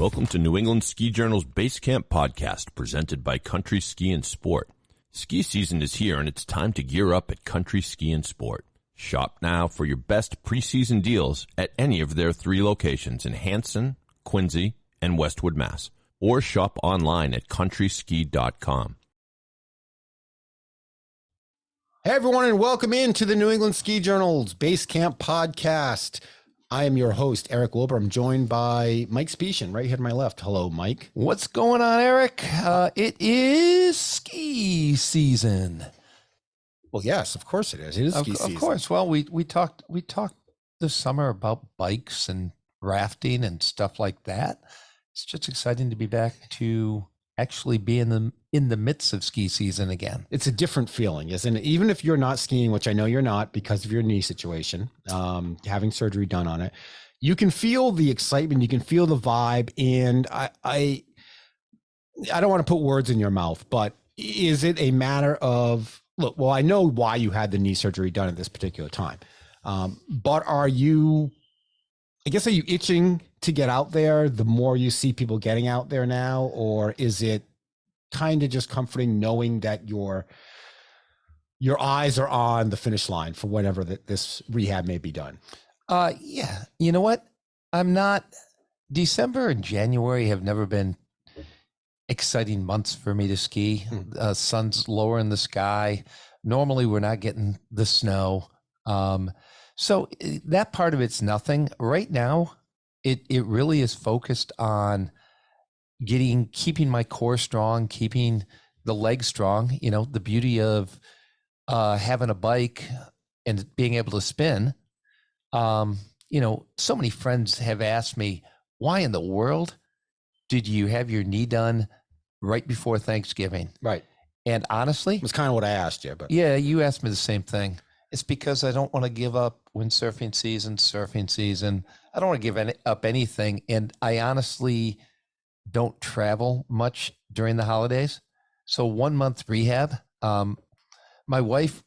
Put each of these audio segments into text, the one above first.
Welcome to New England Ski Journal's Basecamp Podcast, presented by Country Ski and Sport. Ski season is here, and it's time to gear up at Country Ski and Sport. Shop now for your best preseason deals at any of their 3 locations in Hanson, Quincy, and Westwood, Mass. Or shop online at countryski.com. Hey everyone, and welcome into the New England Ski Journal's Basecamp Podcast. I am your host, Eric Wilbur. I'm joined by Mike Specian, right here to my left. Hello, Mike. What's going on, Eric? It is ski season. Well, yes, of course it is. It is ski season. Of course. Well, we talked this summer about bikes and rafting and stuff like that. It's just exciting to be back to actually be in the midst of ski season again. It's a different feeling, isn't it? Even if you're not skiing, which I know you're not because of your knee situation, having surgery done on it, you can feel the excitement, you can feel the vibe. And I don't want to put words in your mouth, but is it a matter of, look, well, I know why you had the knee surgery done at this particular time, but are you itching to get out there the more you see people getting out there now? Or is it kind of just comforting knowing that your eyes are on the finish line for whenever this rehab may be done? Yeah. You know what? December and January have never been exciting months for me to ski. Sun's lower in the sky. Normally we're not getting the snow. So that part of it's nothing. Right now, it really is focused on keeping my core strong, keeping the legs strong. You know, the beauty of having a bike and being able to spin. You know, so many friends have asked me, why in the world did you have your knee done right before Thanksgiving? Right. And honestly, it's kind of what I asked you, but yeah, you asked me the same thing. It's because I don't want to give up windsurfing season. I don't want to give up anything. And I honestly don't travel much during the holidays. So 1 month rehab. My wife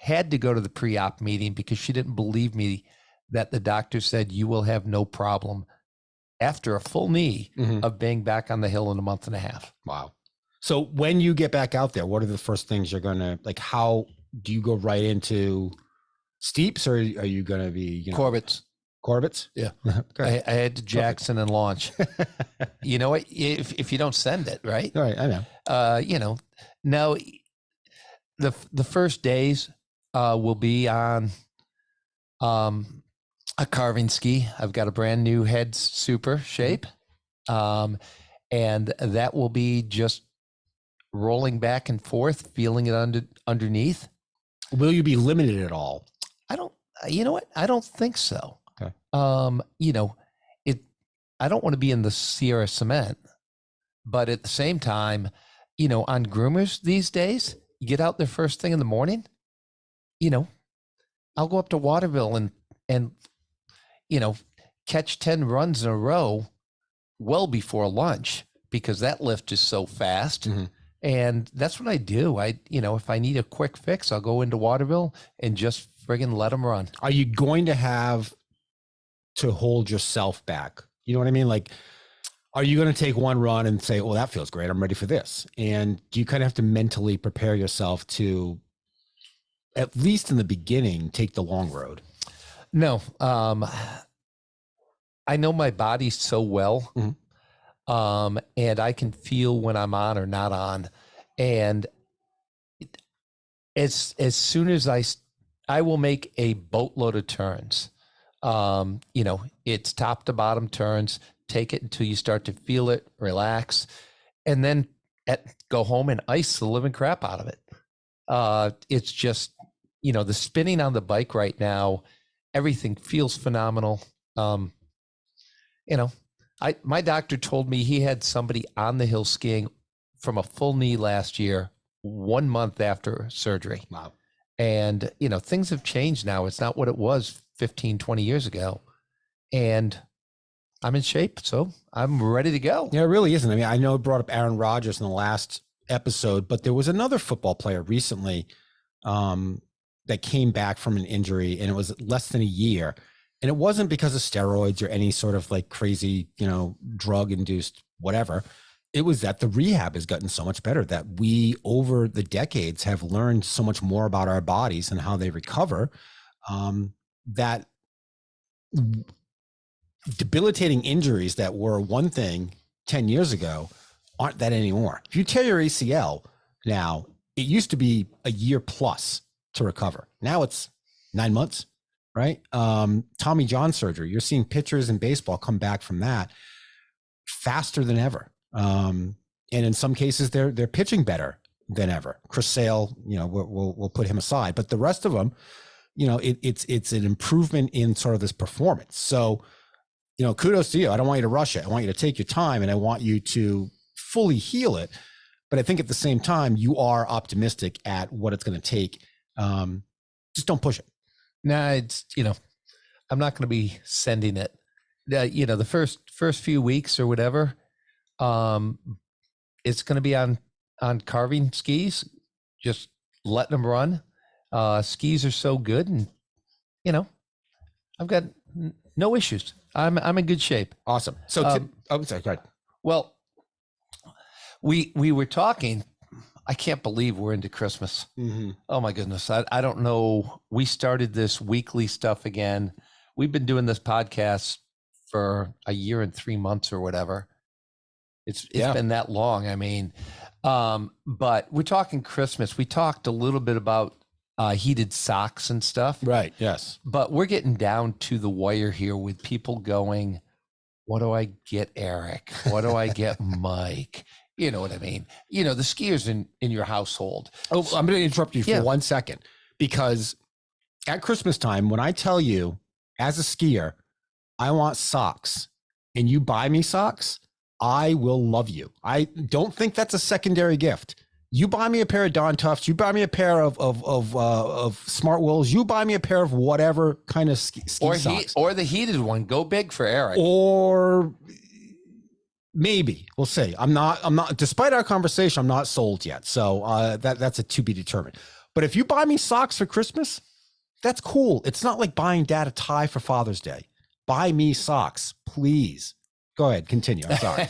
had to go to the pre-op meeting because she didn't believe me that the doctor said you will have no problem after a full knee of being back on the hill in a month and a half. Wow. So when you get back out there, what are the first things you're going to, like, how do you go right into steeps, or are you going to be, Corbett's? Yeah. I had to Jackson and launch. You know what? If you don't send it, right? All right. I know. Now the first days will be on a carving ski. I've got a brand new head super shape. And that will be just rolling back and forth, feeling it underneath. Will you be limited at all? You know what? I don't think so. Okay. I don't want to be in the Sierra Cement, but at the same time, on groomers these days, you get out there first thing in the morning, I'll go up to Waterville and catch 10 runs in a row well before lunch because that lift is so fast. And that's what I do. If I need a quick fix, I'll go into Waterville and just friggin' let them run. Are you going to have to hold yourself back? You know what I mean? Like, are you going to take one run and say, well, that feels great, I'm ready for this? And do you kind of have to mentally prepare yourself to, at least in the beginning, take the long road? No. I know my body so well. And I can feel when I'm on or not on. And as soon as I will make a boatload of turns. It's top to bottom turns. Take it until you start to feel it, relax, and then go home and ice the living crap out of it. It's just, the spinning on the bike right now, everything feels phenomenal. My doctor told me he had somebody on the hill skiing from a full knee last year, 1 month after surgery. Wow. And, things have changed now. It's not what it was 15, 20 years ago. And I'm in shape, so I'm ready to go. Yeah, it really isn't. I mean, I know I brought up Aaron Rodgers in the last episode, but there was another football player recently that came back from an injury, and it was less than a year. And it wasn't because of steroids or any sort of like crazy, drug induced whatever. It was that the rehab has gotten so much better, that we over the decades have learned so much more about our bodies and how they recover, that debilitating injuries that were one thing 10 years ago aren't that anymore. If you tear your ACL now, it used to be a year plus to recover. Now it's 9 months, right? Tommy John surgery. You're seeing pitchers in baseball come back from that faster than ever. And in some cases they're pitching better than ever. Chris Sale, we'll put him aside, but the rest of them, it's an improvement in sort of this performance. So, kudos to you. I don't want you to rush it. I want you to take your time, and I want you to fully heal it. But I think at the same time, you are optimistic at what it's going to take. Just don't push it. Nah, it's, I'm not going to be sending it. The first few weeks or whatever, it's going to be on carving skis, just letting them run. Skis are so good, and I've got no issues. I'm in good shape. Awesome. So, sorry, go ahead. Well, we were talking. I can't believe we're into Christmas. Mm-hmm. Oh my goodness. I don't know. We started this weekly stuff again. We've been doing this podcast for a year and 3 months or whatever. It's been that long. I mean, but we're talking Christmas. We talked a little bit about heated socks and stuff. Right. Yes. But we're getting down to the wire here with people going, what do I get, Eric? What do I get, Mike? You know what I mean? The skiers in your household. Oh, I'm going to interrupt you for 1 second, because at Christmas time, when I tell you as a skier, I want socks, and you buy me socks, I will love you. I don't think that's a secondary gift. You buy me a pair of Dawn Tufts, you buy me a pair of Smart Wills, you buy me a pair of whatever kind of ski socks. Or the heated one. Go big for Eric. Or maybe. We'll see. I'm not, despite our conversation, I'm not sold yet. So that's a to be determined. But if you buy me socks for Christmas, that's cool. It's not like buying dad a tie for Father's Day. Buy me socks, please. Go ahead. Continue. I'm sorry.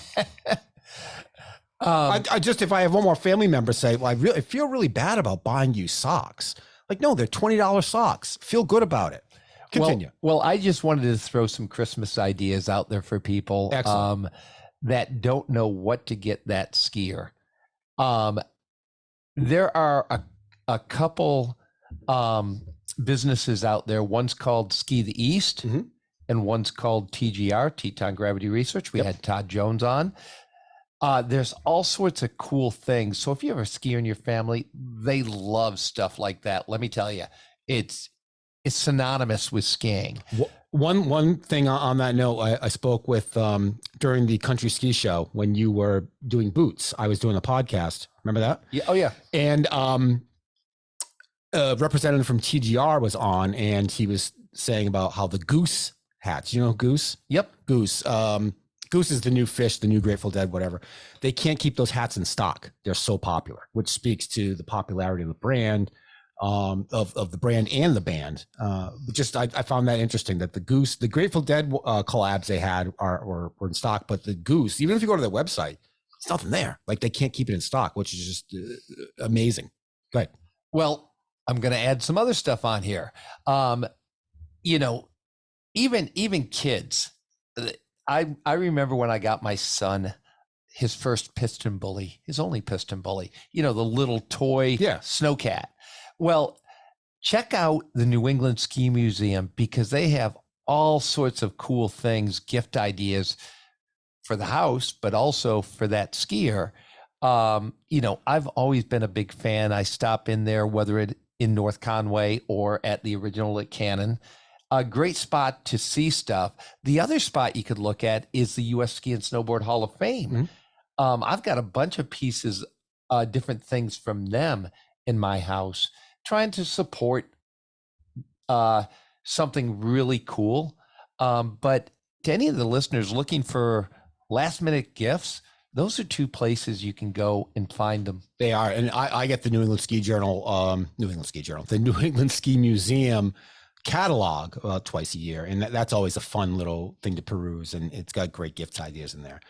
I just, if I have one more family member say, well, I feel really bad about buying you socks. Like, no, they're $20 socks. Feel good about it. Continue. Well, I just wanted to throw some Christmas ideas out there for people that don't know what to get that skier. There are a couple businesses out there. One's called Ski the East, mm-hmm. and one's called TGR, Teton Gravity Research. We had Todd Jones on. There's all sorts of cool things. So if you have a skier in your family, they love stuff like that. Let me tell you, it's synonymous with skiing. One thing on that note, I spoke with during the Country Ski Show when you were doing boots. I was doing a podcast. Remember that? Yeah. Oh yeah. And a representative from TGR was on, and he was saying about how the goose hats. You know goose? Yep. Goose. Goose is the new fish, the new Grateful Dead, whatever. They can't keep those hats in stock. They're so popular, which speaks to the popularity of the brand, of the brand and the band. I found that interesting that the Grateful Dead collabs they had were in stock, but the goose, even if you go to their website, it's nothing there. Like, they can't keep it in stock, which is just amazing. Go ahead. Well, I'm going to add some other stuff on here. Even kids. I remember when I got my son his first piston bully, his only piston bully, the little toy snowcat. Well, check out the New England Ski Museum, because they have all sorts of cool things, gift ideas for the house, but also for that skier. I've always been a big fan. I stop in there, whether it in North Conway or at the original at Cannon. A great spot to see stuff. The other spot you could look at is the U.S. Ski and Snowboard Hall of Fame. Mm-hmm. I've got a bunch of pieces, different things from them in my house, trying to support something really cool. But to any of the listeners looking for last minute gifts, those are two places you can go and find them. They are. And I get the New England Ski Journal, the New England Ski Museum catalog about twice a year. And that's always a fun little thing to peruse. And it's got great gift ideas in there.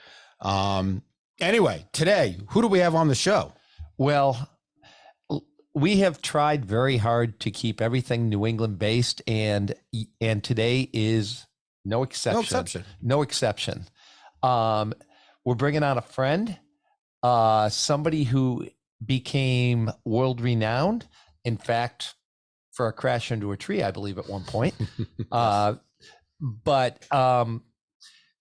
Anyway, today, who do we have on the show? Well, we have tried very hard to keep everything New England based, and today is no exception. No exception. We're bringing on a friend, somebody who became world renowned. In fact, for a crash into a tree, I believe at one point. But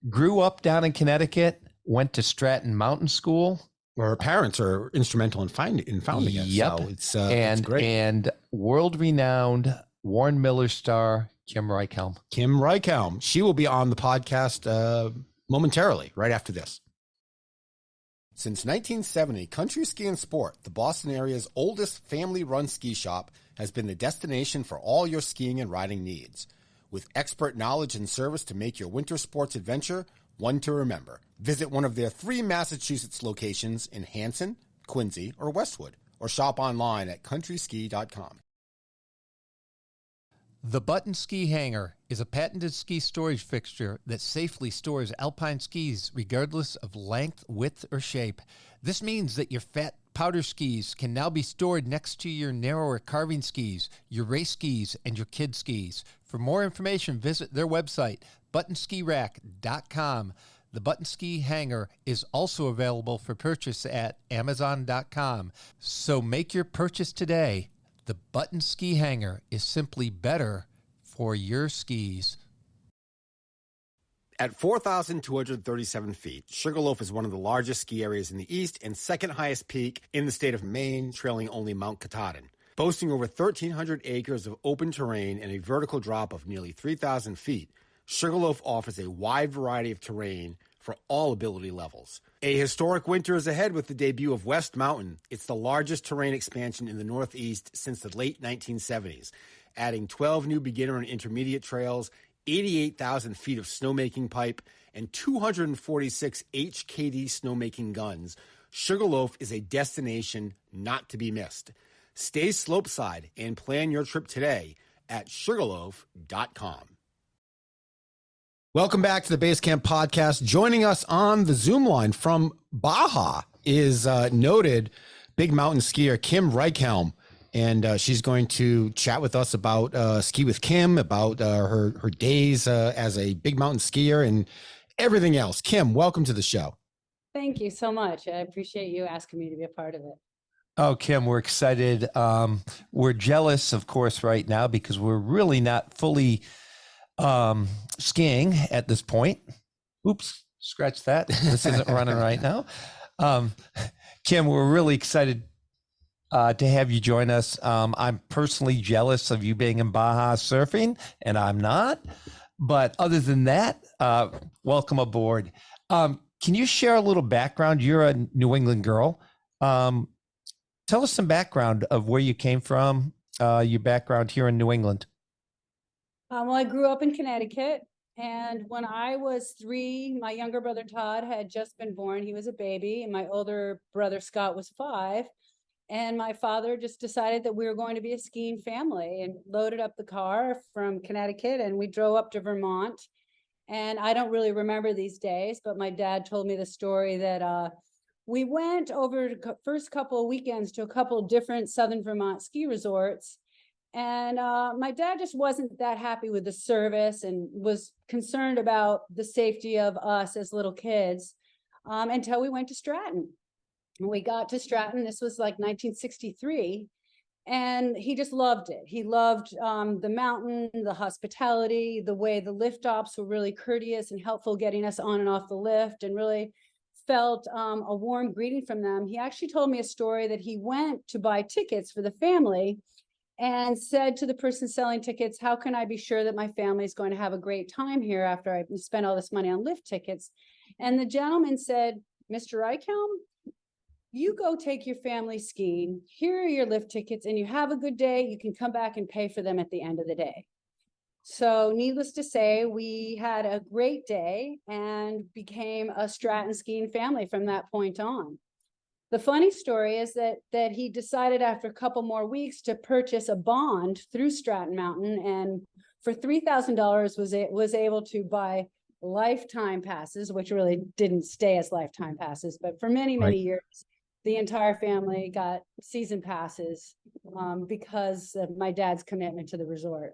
grew up down in Connecticut, went to Stratton Mountain School. Or her parents are instrumental in founding it. Yep. So it's great. And world-renowned Warren Miller star, Kim Reichhelm. Kim Reichhelm. She will be on the podcast momentarily, right after this. Since 1970, Country Ski and Sport, the Boston area's oldest family-run ski shop, has been the destination for all your skiing and riding needs. With expert knowledge and service to make your winter sports adventure one to remember. Visit one of their 3 Massachusetts locations in Hanson, Quincy, or Westwood, or shop online at countryski.com. The Button Ski Hanger is a patented ski storage fixture that safely stores alpine skis regardless of length, width, or shape. This means that your fat powder skis can now be stored next to your narrower carving skis, your race skis, and your kid skis. For more information, visit their website, buttonskirack.com. The Button Ski Hanger is also available for purchase at amazon.com. So make your purchase today. The Button Ski Hanger is simply better for your skis. At 4,237 feet, Sugarloaf is one of the largest ski areas in the East and second highest peak in the state of Maine, trailing only Mount Katahdin. Boasting over 1,300 acres of open terrain and a vertical drop of nearly 3,000 feet, Sugarloaf offers a wide variety of terrain for all ability levels. A historic winter is ahead with the debut of West Mountain. It's the largest terrain expansion in the Northeast since the late 1970s, adding 12 new beginner and intermediate trails, 88,000 feet of snowmaking pipe, and 246 HKD snowmaking guns. Sugarloaf is a destination not to be missed. Stay slopeside and plan your trip today at sugarloaf.com. Welcome back to the Basecamp Podcast. Joining us on the Zoom line from Baja is noted big mountain skier Kim Reichhelm. And she's going to chat with us about Ski with Kim, about her days as a big mountain skier and everything else. Kim, welcome to the show. Thank you so much. I appreciate you asking me to be a part of it. Oh, Kim, we're excited. We're jealous, of course, right now because we're really not fully skiing at this point. Oops, scratch that. This isn't running right now. Kim, we're really excited to have you join us. I'm personally jealous of you being in Baja surfing, and I'm not. But other than that, welcome aboard. Can you share a little background? You're a New England girl. Tell us some background of where you came from, your background here in New England. Well, I grew up in Connecticut, and when I was 3, my younger brother Todd had just been born. He was a baby, and my older brother Scott was 5. And my father just decided that we were going to be a skiing family and loaded up the car from Connecticut, and we drove up to Vermont. And I don't really remember these days, but my dad told me the story that we went over the first couple of weekends to a couple of different Southern Vermont ski resorts. And my dad just wasn't that happy with the service and was concerned about the safety of us as little kids until we went to Stratton. When we got to Stratton, this was like 1963, and he just loved it. He loved the mountain, the hospitality, the way the lift ops were really courteous and helpful getting us on and off the lift, and really felt a warm greeting from them. He actually told me a story that he went to buy tickets for the family and said to the person selling tickets, how can I be sure that my family is going to have a great time here after I spent all this money on lift tickets? And the gentleman said, Mr. Reichhelm, you go take your family skiing. Here are your lift tickets, and you have a good day. You can come back and pay for them at the end of the day. So needless to say, we had a great day and became a Stratton skiing family from that point on. The funny story is that he decided after a couple more weeks to purchase a bond through Stratton Mountain and for $3,000 was able to buy lifetime passes, which really didn't stay as lifetime passes, but for many, many years, the entire family got season passes because of my dad's commitment to the resort.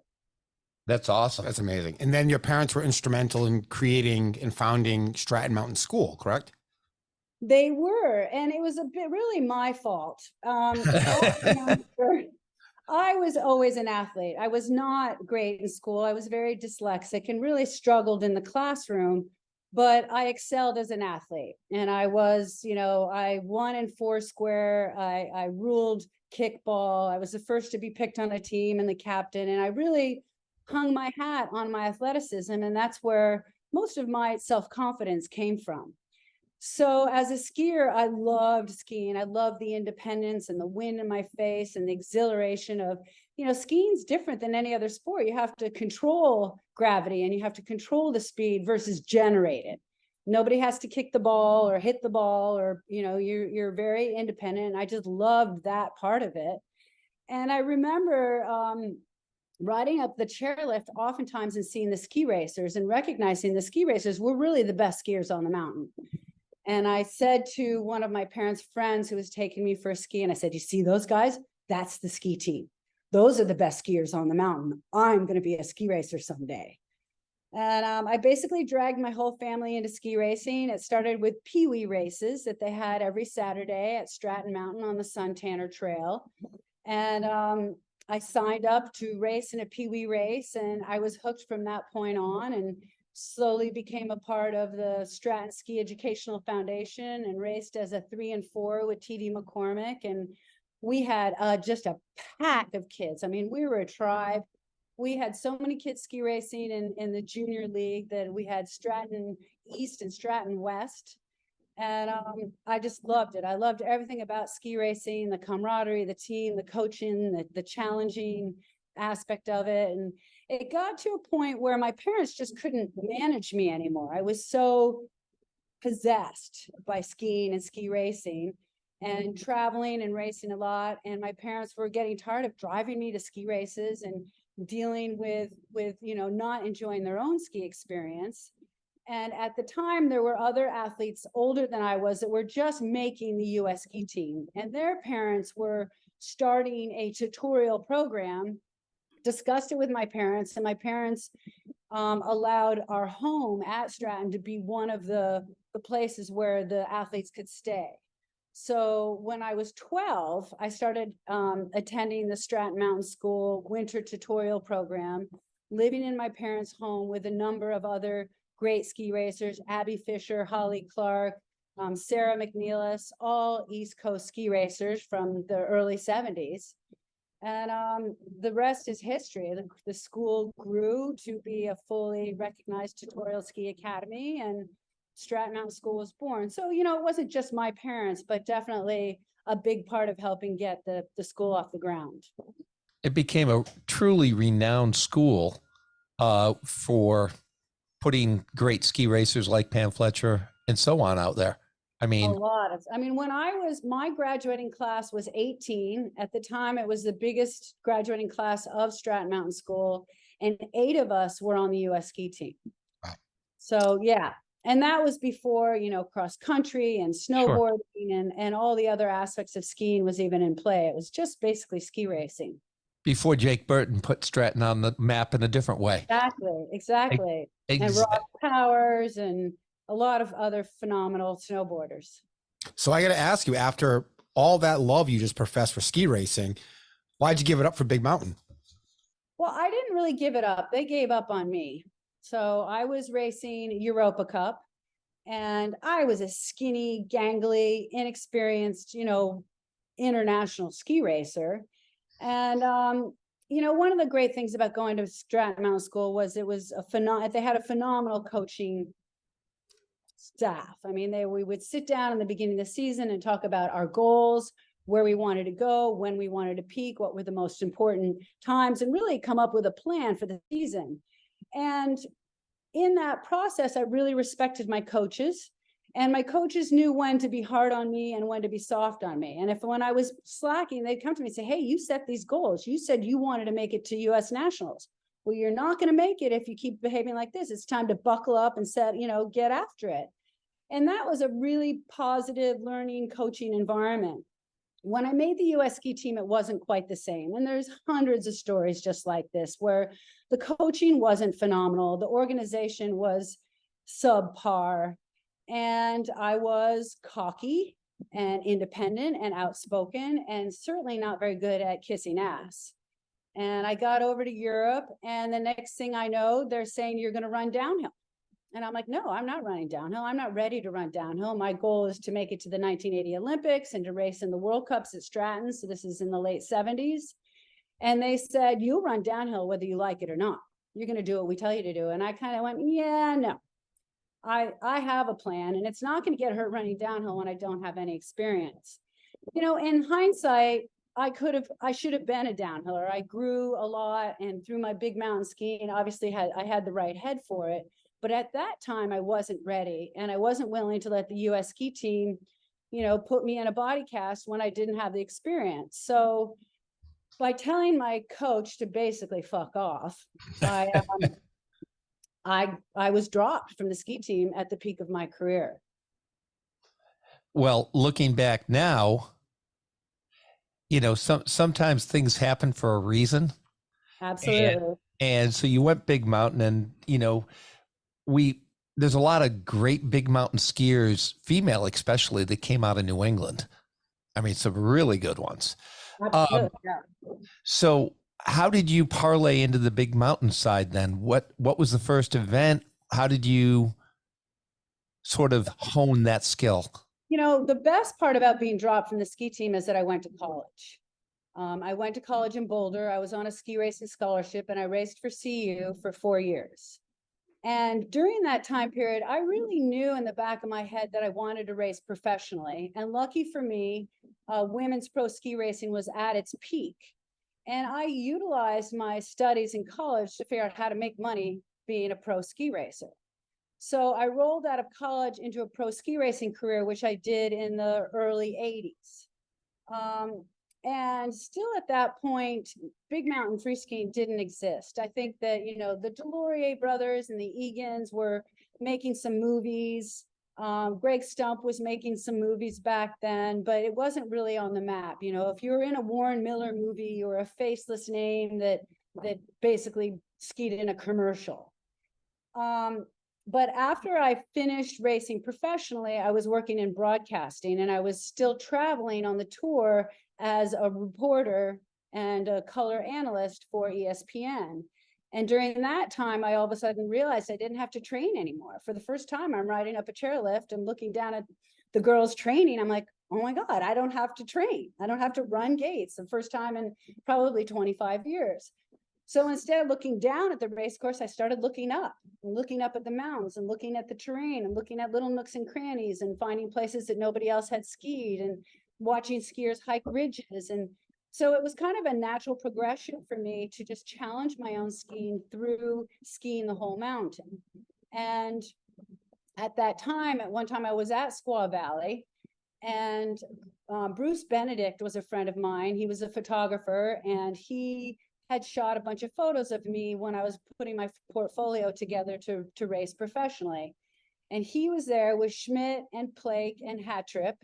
That's awesome. That's amazing. And then your parents were instrumental in creating and founding Stratton Mountain School, correct? They were, and it was a bit really my fault. I was always an athlete. I was not great in school. I was very dyslexic and really struggled in the classroom, but I excelled as an athlete. And I was, I won in foursquare. I ruled kickball. I was the first to be picked on a team and the captain. And I really hung my hat on my athleticism. And that's where most of my self-confidence came from. So as a skier, I loved skiing. I loved the independence and the wind in my face and the exhilaration of, skiing's different than any other sport. You have to control gravity and you have to control the speed versus generate it. Nobody has to kick the ball or hit the ball or, you're very independent. And I just loved that part of it. And I remember riding up the chairlift oftentimes and seeing the ski racers and recognizing the ski racers were really the best skiers on the mountain. And I said to one of my parents' friends who was taking me for a ski, and I said, you see those guys? That's the ski team. Those are the best skiers on the mountain. I'm going to be a ski racer someday. And I basically dragged my whole family into ski racing. It started with peewee races that they had every Saturday at Stratton Mountain on the Suntanner Trail. And I signed up to race in a peewee race, and I was hooked from that point on, and slowly became a part of the Stratton Ski Educational Foundation and raced as a 3 and 4 with TD McCormick. And we had just a pack of kids. I mean, we were a tribe. We had so many kids ski racing in the junior league that we had Stratton East and Stratton West. And I just loved it. I loved everything about ski racing, the camaraderie, the team, the coaching, the challenging aspect of it. And it got to a point where my parents just couldn't manage me anymore. I was so possessed by skiing and ski racing and traveling and racing a lot. And my parents were getting tired of driving me to ski races and dealing with not enjoying their own ski experience. And at the time, there were other athletes older than I was that were just making the U.S. ski team. And their parents were starting a tutorial program, discussed it with my parents, and my parents allowed our home at Stratton to be one of the places where the athletes could stay. So when I was 12, I started attending the Stratton Mountain School winter tutorial program, living in my parents' home with a number of other great ski racers, Abby Fisher, Holly Clark, Sarah McNeilis, all East Coast ski racers from the early 70s. And the rest is history. The school grew to be a fully recognized tutorial ski academy, and Stratton Mountain School was born. So, it wasn't just my parents, but definitely a big part of helping get the school off the ground. It became a truly renowned school for putting great ski racers like Pam Fletcher and so on out there. My graduating class was 18. At the time, it was the biggest graduating class of Stratton Mountain School, and 8 of us were on the U.S. ski team. Wow. So, yeah. And that was before, cross country and snowboarding and all the other aspects of skiing was even in play. It was just basically ski racing. Before Jake Burton put Stratton on the map in a different way. Exactly. And Rob Powers and a lot of other phenomenal snowboarders. So I got to ask you, after all that love you just professed for ski racing, why'd you give it up for Big Mountain? Well, I didn't really give it up. They gave up on me. So I was racing Europa Cup, and I was a skinny, gangly, inexperienced, international ski racer. And, one of the great things about going to Stratton Mountain School was it was they had a phenomenal coaching staff. I mean, we would sit down in the beginning of the season and talk about our goals, where we wanted to go, when we wanted to peak, what were the most important times, and really come up with a plan for the season. And in that process, I really respected my coaches, and my coaches knew when to be hard on me and when to be soft on me. And when I was slacking, they'd come to me and say, hey, you set these goals. You said you wanted to make it to U.S. Nationals. well, you're not going to make it if you keep behaving like this. It's time to buckle up and get after it. And that was a really positive learning, coaching environment. When I made the US ski team, it wasn't quite the same. And there's hundreds of stories just like this, where the coaching wasn't phenomenal. The organization was subpar. And I was cocky and independent and outspoken, and certainly not very good at kissing ass. And I got over to Europe, and the next thing I know, they're saying, you're going to run downhill. And I'm like, no, I'm not running downhill. I'm not ready to run downhill. My goal is to make it to the 1980 Olympics and to race in the World Cups at Stratton. So this is in the late 70s. And they said, you'll run downhill whether you like it or not. You're going to do what we tell you to do. And I kind of went, yeah, no. I have a plan, and it's not going to get hurt running downhill when I don't have any experience. In hindsight, I should have been a downhiller. I grew a lot, and through my big mountain skiing, obviously I had the right head for it. But at that time, I wasn't ready, and I wasn't willing to let the US ski team, put me in a body cast when I didn't have the experience. So by telling my coach to basically fuck off, I was dropped from the ski team at the peak of my career. Well, looking back now, sometimes things happen for a reason. Absolutely. And so you went big mountain, and, there's a lot of great big mountain skiers, female especially, that came out of New England. I mean, some really good ones. Absolutely. Yeah. So how did you parlay into the big mountain side then? What was the first event? How did you sort of hone that skill? The best part about being dropped from the ski team is that I went to college. I went to college in Boulder. I was on a ski racing scholarship, and I raced for CU for 4 years. And during that time period, I really knew in the back of my head that I wanted to race professionally. And lucky for me, women's pro ski racing was at its peak. And I utilized my studies in college to figure out how to make money being a pro ski racer. So I rolled out of college into a pro ski racing career, which I did in the early 80s. And still at that point, big mountain free skiing didn't exist. I think that, the Delorier brothers and the Egans were making some movies. Greg Stump was making some movies back then, but it wasn't really on the map. If you were in a Warren Miller movie or a faceless name that basically skied in a commercial. But after I finished racing professionally, I was working in broadcasting, and I was still traveling on the tour as a reporter and a color analyst for ESPN. And during that time, I all of a sudden realized I didn't have to train anymore. For the first time, I'm riding up a chairlift and looking down at the girls training. I'm like, oh my God, I don't have to train. I don't have to run gates. The first time in probably 25 years. So instead of looking down at the race course, I started looking up at the mountains and looking at the terrain and looking at little nooks and crannies and finding places that nobody else had skied and watching skiers hike ridges. And so it was kind of a natural progression for me to just challenge my own skiing through skiing the whole mountain. And at that time, at one time I was at Squaw Valley, and Bruce Benedict was a friend of mine. He was a photographer, and he had shot a bunch of photos of me when I was putting my portfolio together to race professionally. And he was there with Schmidt and Plake and Hattrip,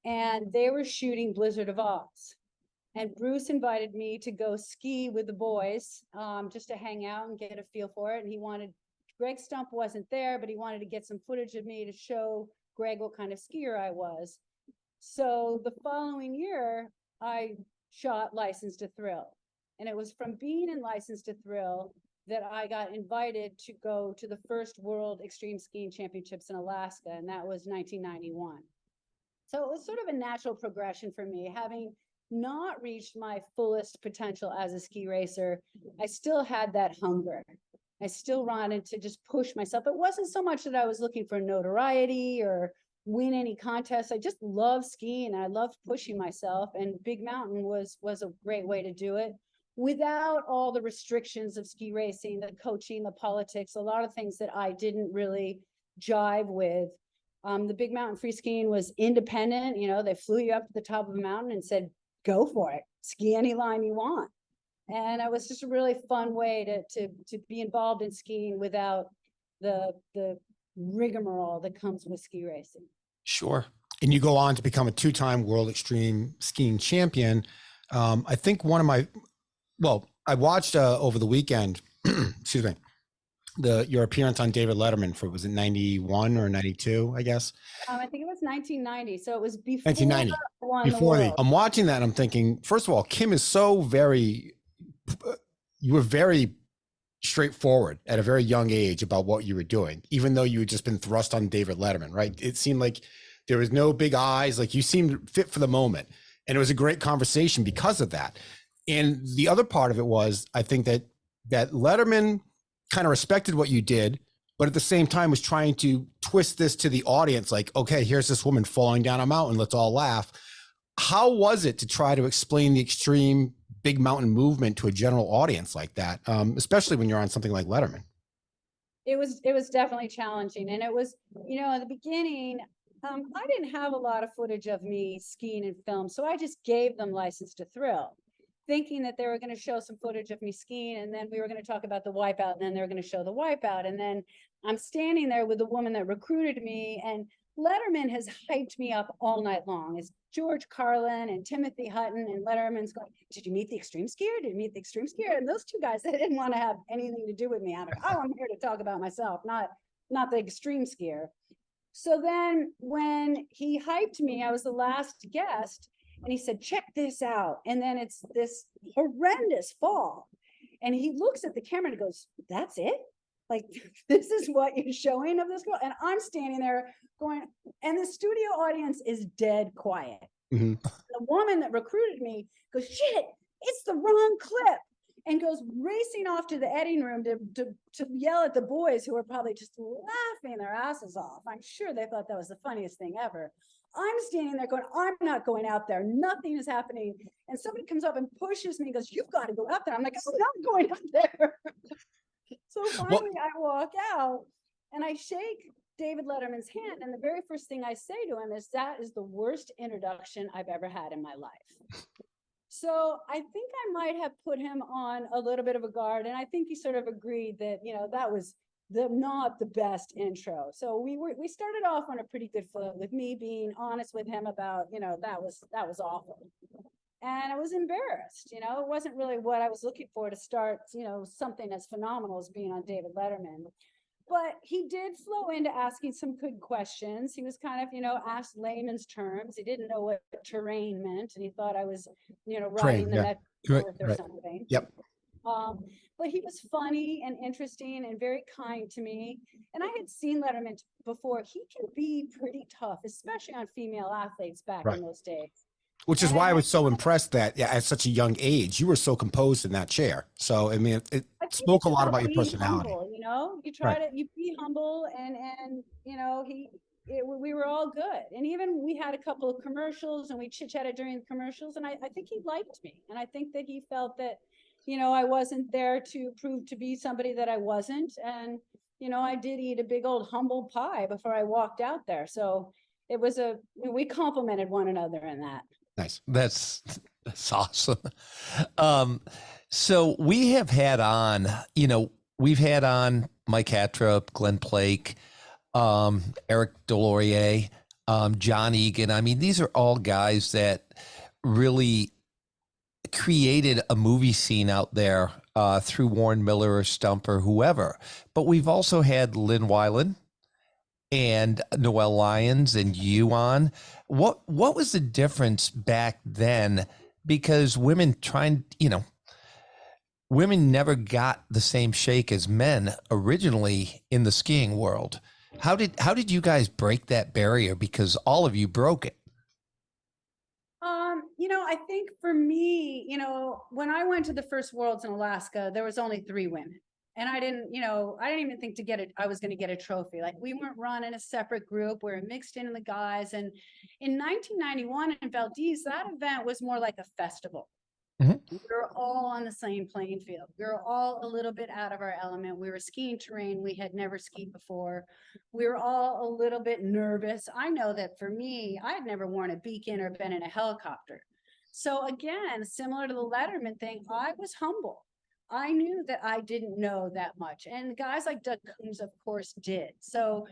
and they were shooting Blizzard of Oz. And Bruce invited me to go ski with the boys, just to hang out and get a feel for it. And Greg Stump wasn't there, but he wanted to get some footage of me to show Greg what kind of skier I was. So the following year, I shot License to Thrill. And it was from being in License to Thrill that I got invited to go to the first World Extreme Skiing Championships in Alaska, and that was 1991. So it was sort of a natural progression for me. Having not reached my fullest potential as a ski racer, I still had that hunger. I still wanted to just push myself. It wasn't so much that I was looking for notoriety or win any contests. I just love skiing, and I loved pushing myself, and Big Mountain was a great way to do it without all the restrictions of ski racing, the coaching, the politics, a lot of things that I didn't really jive with. The Big Mountain free skiing was independent. They flew you up to the top of a mountain and said, go for it, ski any line you want. And it was just a really fun way to be involved in skiing without the rigmarole that comes with ski racing. Sure. And you go on to become a 2-time world extreme skiing champion. I think I watched over the weekend, excuse me, your appearance on David Letterman was it 91 or 92, I guess? I think it was 1990. So it was before 1990. I won the world. I'm watching that and I'm thinking, first of all, Kim is you were very straightforward at a very young age about what you were doing, even though you had just been thrust on David Letterman, right? It seemed like there was no big eyes, like you seemed fit for the moment. And it was a great conversation because of that. And the other part of it was, I think that Letterman kind of respected what you did, but at the same time was trying to twist this to the audience. Like, okay, here's this woman falling down a mountain. Let's all laugh. How was it to try to explain the extreme big mountain movement to a general audience like that? Especially when you're on something like Letterman. It was definitely challenging. And it was, in the beginning, I didn't have a lot of footage of me skiing in film. So I just gave them license to thrill, thinking that they were going to show some footage of me skiing. And then we were going to talk about the wipeout, and then they were going to show the wipeout. And then I'm standing there with the woman that recruited me, and Letterman has hyped me up all night long. It's George Carlin and Timothy Hutton, and Letterman's going, did you meet the extreme skier? Did you meet the extreme skier? And those two guys, they didn't want to have anything to do with me. I'm like, oh, I'm here to talk about myself, not the extreme skier. So then when he hyped me, I was the last guest, and he said, check this out. And then it's this horrendous fall. And he looks at the camera and goes, that's it? Like, this is what you're showing of this girl? And I'm standing there going, and the studio audience is dead quiet. Mm-hmm. The woman that recruited me goes, shit, it's the wrong clip. And goes racing off to the editing room to yell at the boys, who were probably just laughing their asses off. I'm sure they thought that was the funniest thing ever. I'm standing there going, I'm not going out there. Nothing is happening. And somebody comes up and pushes me and goes, you've got to go out there. I'm like, I'm not going out there. So finally I walk out and I shake David Letterman's hand. And the very first thing I say to him is, that is the worst introduction I've ever had in my life. So I think I might have put him on a little bit of a guard. And I think he sort of agreed that, that was not the best intro. So we started off on a pretty good foot with me being honest with him about, that was awful. And I was embarrassed, it wasn't really what I was looking for to start, something as phenomenal as being on David Letterman. But he did flow into asking some good questions. He was kind of, asked layman's terms. He didn't know what terrain meant, and he thought I was, riding the Metro or something. Yep. But he was funny and interesting and very kind to me. And I had seen Letterman before. He can be pretty tough, especially on female athletes back in those days. Which is why I was so impressed that at such a young age, you were so composed in that chair. So, I mean, it spoke a lot about your personality. Humble, you try you be humble, and we were all good. And even we had a couple of commercials, and we chit-chatted during the commercials, and I think he liked me. And I think that he felt that, I wasn't there to prove to be somebody that I wasn't. And, I did eat a big old humble pie before I walked out there. So it was we complimented one another in that. Nice. That's awesome. So we have had on, Mike Hattrup, Glenn Plake, Eric Delorier, John Egan. I mean, these are all guys that really created a movie scene out there through Warren Miller or Stump or whoever. But we've also had Lynn Weiland and Noelle Lyons and you on. What was the difference back then? Because women never got the same shake as men originally in the skiing world. How did you guys break that barrier? Because all of you broke it. I think for me, when I went to the first Worlds in Alaska, there was only 3 women. And I didn't even think I was going to get a trophy. Like, we weren't run in a separate group. We were mixed in the guys. And in 1991 in Valdez, that event was more like a festival. Mm-hmm. We were all on the same playing field. We were all a little bit out of our element. We were skiing terrain we had never skied before. We were all a little bit nervous. I know that for me, I had never worn a beacon or been in a helicopter. So again, similar to the Letterman thing, I was humble. I knew that I didn't know that much. And guys like Doug Coombs, of course, did. So,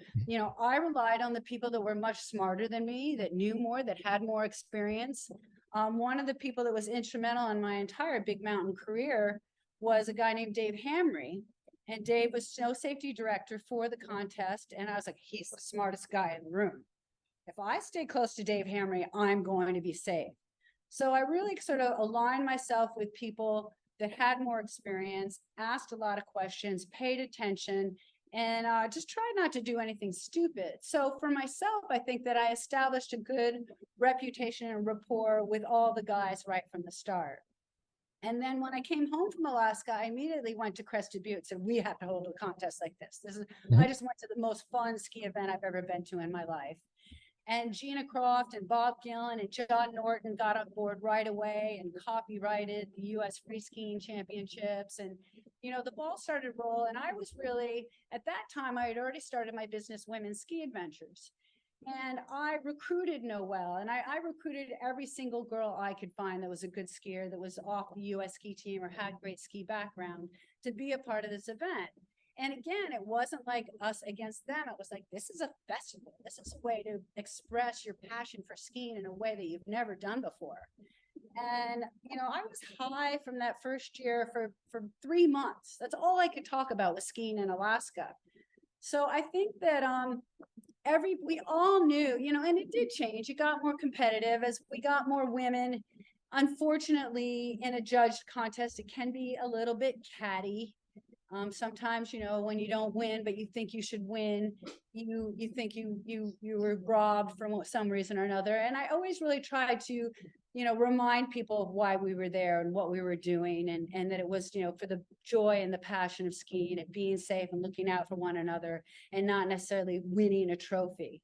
I relied on the people that were much smarter than me, that knew more, that had more experience. One of the people that was instrumental in my entire big mountain career was a guy named Dave Hamry. And Dave was snow safety director for the contest. And I was like, he's the smartest guy in the room. If I stay close to Dave Hamry, I'm going to be safe. So I really sort of aligned myself with people that had more experience, asked a lot of questions, paid attention, and just tried not to do anything stupid. So for myself, I think that I established a good reputation and rapport with all the guys right from the start. And then when I came home from Alaska, I immediately went to Crested Butte and said, we have to hold a contest like this. I just went to the most fun ski event I've ever been to in my life. And Gina Croft and Bob Gillen and John Norton got on board right away and copyrighted the U.S. Free Skiing Championships. And, the ball started rolling. And I was really, at that time, I had already started my business, Women's Ski Adventures. And I recruited Noelle, and I recruited every single girl I could find that was a good skier, that was off the U.S. ski team or had great ski background, to be a part of this event. And again, it wasn't like us against them. It was like, this is a festival. This is a way to express your passion for skiing in a way that you've never done before. And, I was high from that first year for 3 months. That's all I could talk about was skiing in Alaska. So I think that we all knew, and it did change. It got more competitive as we got more women. Unfortunately, in a judged contest, it can be a little bit catty. Sometimes, when you don't win, but you think you should win, you think you were robbed for some reason or another. And I always really try to, remind people of why we were there and what we were doing, and that it was, for the joy and the passion of skiing and being safe and looking out for one another and not necessarily winning a trophy.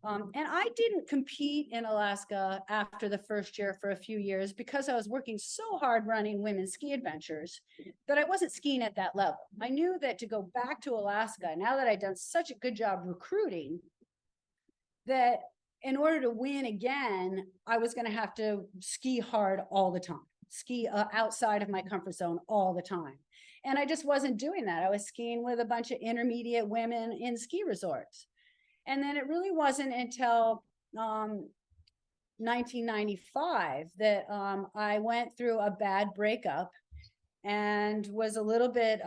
And I didn't compete in Alaska after the first year for a few years because I was working so hard running Women's Ski Adventures that I wasn't skiing at that level. I knew that to go back to Alaska, now that I'd done such a good job recruiting, that in order to win again, I was going to have to ski hard all the time, ski outside of my comfort zone all the time. And I just wasn't doing that. I was skiing with a bunch of intermediate women in ski resorts. And then it really wasn't until 1995 that I went through a bad breakup and was a little bit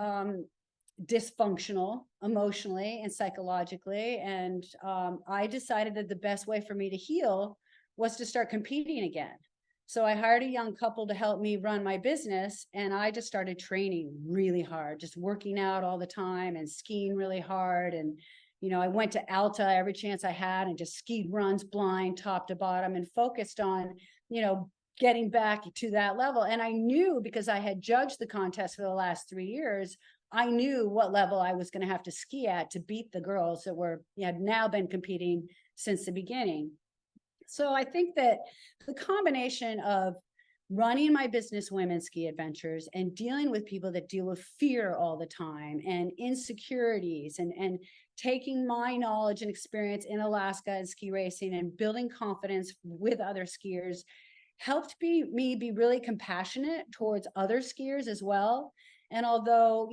dysfunctional emotionally and psychologically. And I decided that the best way for me to heal was to start competing again. So I hired a young couple to help me run my business. And I just started training really hard, just working out all the time and skiing really hard. And I went to Alta every chance I had and just skied runs blind, top to bottom, and focused on, getting back to that level. And I knew, because I had judged the contest for the last 3 years, I knew what level I was going to have to ski at to beat the girls that had now been competing since the beginning. So I think that the combination of running my business, Women's Ski Adventures, and dealing with people that deal with fear all the time and insecurities, and taking my knowledge and experience in Alaska and ski racing and building confidence with other skiers helped me be really compassionate towards other skiers as well. And although,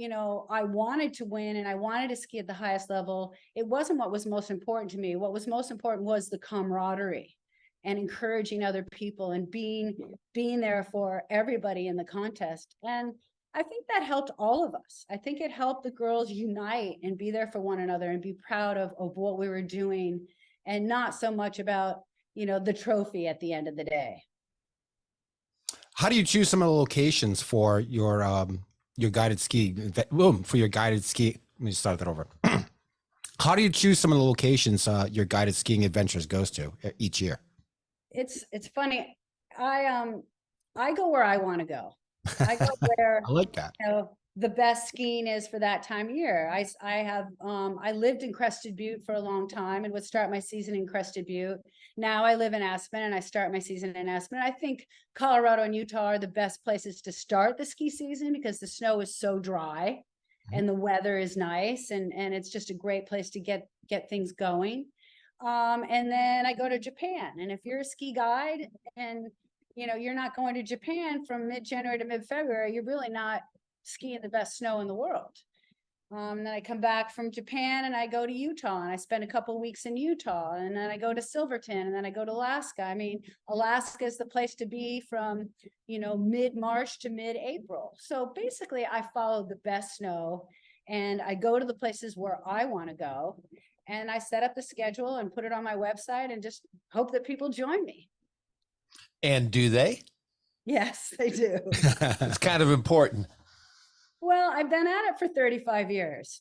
I wanted to win and I wanted to ski at the highest level, it wasn't what was most important to me. What was most important was the camaraderie and encouraging other people and being there for everybody in the contest. And I think that helped all of us. I think it helped the girls unite and be there for one another and be proud of what we were doing, and not so much about, the trophy at the end of the day. How do you choose some of the locations for your guided ski? For your guided ski, let me start that over. How do you choose some of the locations your guided skiing adventures goes to each year? It's funny. I go where I want to go. I go where I like that. The best skiing is for that time of year. I lived in Crested Butte for a long time and would start my season in Crested Butte. Now I live in Aspen and I start my season in Aspen. I think Colorado and Utah are the best places to start the ski season because the snow is so dry and the weather is nice, and it's just a great place to get things going. And then I go to Japan. And if you're a ski guide and you're not going to Japan from mid-January to mid-February. You're really not skiing the best snow in the world. Then I come back from Japan and I go to Utah and I spend a couple of weeks in Utah, and then I go to Silverton, and then I go to Alaska. I mean, Alaska is the place to be from, mid-March to mid-April. So basically I follow the best snow and I go to the places where I want to go, and I set up the schedule and put it on my website and just hope that people join me. And do they? Yes, they do. It's kind of important. Well, I've been at it for 35 years.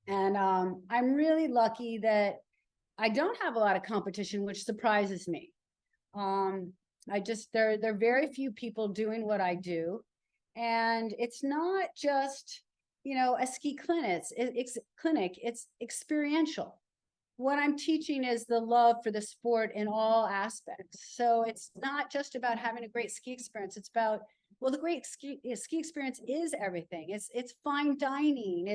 And I'm really lucky that I don't have a lot of competition, which surprises me. There are very few people doing what I do. And it's not just, a ski clinic. It's experiential. What I'm teaching is the love for the sport in all aspects. So it's not just about having a great ski experience. It's about, well, the great ski experience is everything. It's fine dining.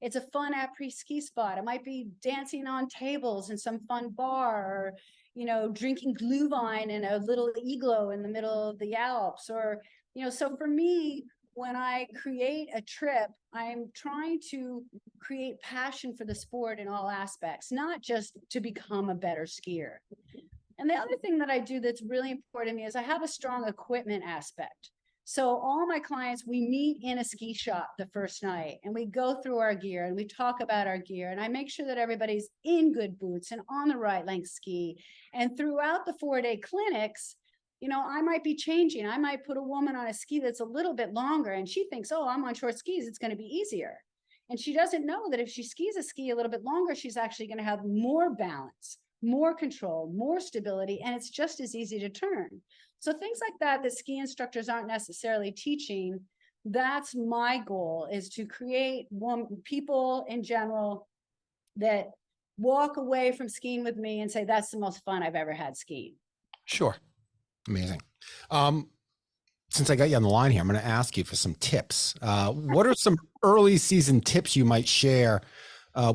It's a fun après-ski spot. It might be dancing on tables in some fun bar, or, drinking Glühwein in a little igloo in the middle of the Alps, or, so for me, when I create a trip, I'm trying to create passion for the sport in all aspects, not just to become a better skier. And the other thing that I do that's really important to me is I have a strong equipment aspect. So all my clients, we meet in a ski shop the first night and we go through our gear and we talk about our gear, and I make sure that everybody's in good boots and on the right length ski. And throughout the 4-day clinics, I might be changing. I might put a woman on a ski that's a little bit longer and she thinks, oh, I'm on short skis, it's going to be easier. And she doesn't know that if she skis a ski a little bit longer, she's actually going to have more balance, more control, more stability, and it's just as easy to turn. So things like that ski instructors aren't necessarily teaching. That's my goal, is to create people in general that walk away from skiing with me and say, that's the most fun I've ever had skiing. Sure. Amazing. Since I got you on the line here, I'm going to ask you for some tips. What are some early season tips you might share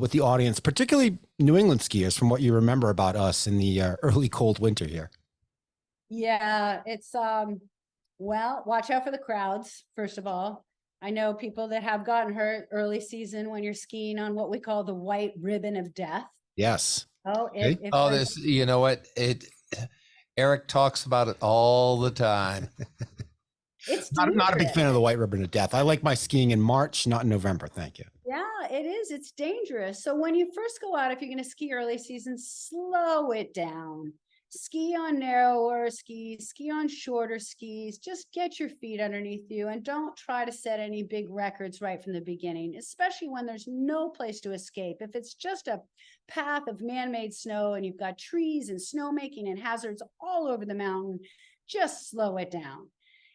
with the audience, particularly New England skiers, from what you remember about us in the early cold winter here? Yeah, it's, well, watch out for the crowds, first of all. I know people that have gotten hurt early season when you're skiing on what we call the white ribbon of death. Yes. Oh, this, you know what? Eric talks about it all the time. It's not a big fan of the white ribbon of death. I like my skiing in March, not in November. Thank you. Yeah, it is. It's dangerous. So when you first go out, if you're going to ski early season, slow it down. Ski on narrower skis, ski on shorter skis, just get your feet underneath you and don't try to set any big records right from the beginning, especially when there's no place to escape. If it's just a path of man-made snow and you've got trees and snowmaking and hazards all over the mountain, just slow it down.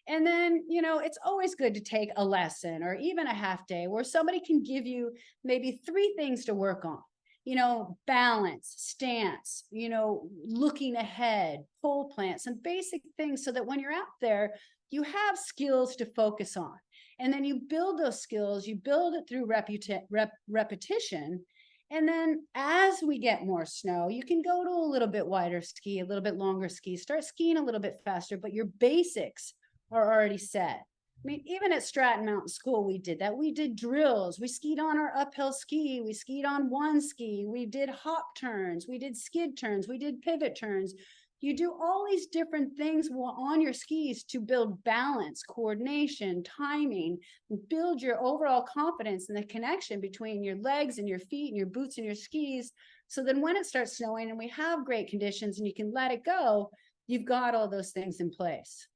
And then, it's always good to take a lesson or even a half day where somebody can give you maybe 3 things to work on. Balance, stance, looking ahead, pole plants, some basic things so that when you're out there, you have skills to focus on. And then you build those skills, you build it through repetition. And then as we get more snow, you can go to a little bit wider ski, a little bit longer ski, start skiing a little bit faster, but your basics are already set. I mean, even at Stratton Mountain School, we did that. We did drills. We skied on our uphill ski. We skied on one ski. We did hop turns. We did skid turns. We did pivot turns. You do all these different things on your skis to build balance, coordination, timing, build your overall confidence in the connection between your legs and your feet and your boots and your skis. So then when it starts snowing and we have great conditions and you can let it go, you've got all those things in place.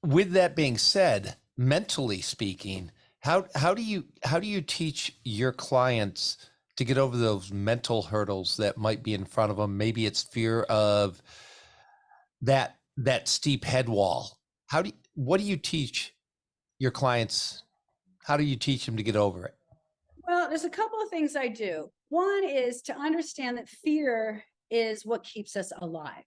With that being said, mentally speaking, how do you teach your clients to get over those mental hurdles that might be in front of them? Maybe it's fear of that steep head wall. What do you teach your clients? How do you teach them to get over it? Well, there's a couple of things I do. One is to understand that fear is what keeps us alive.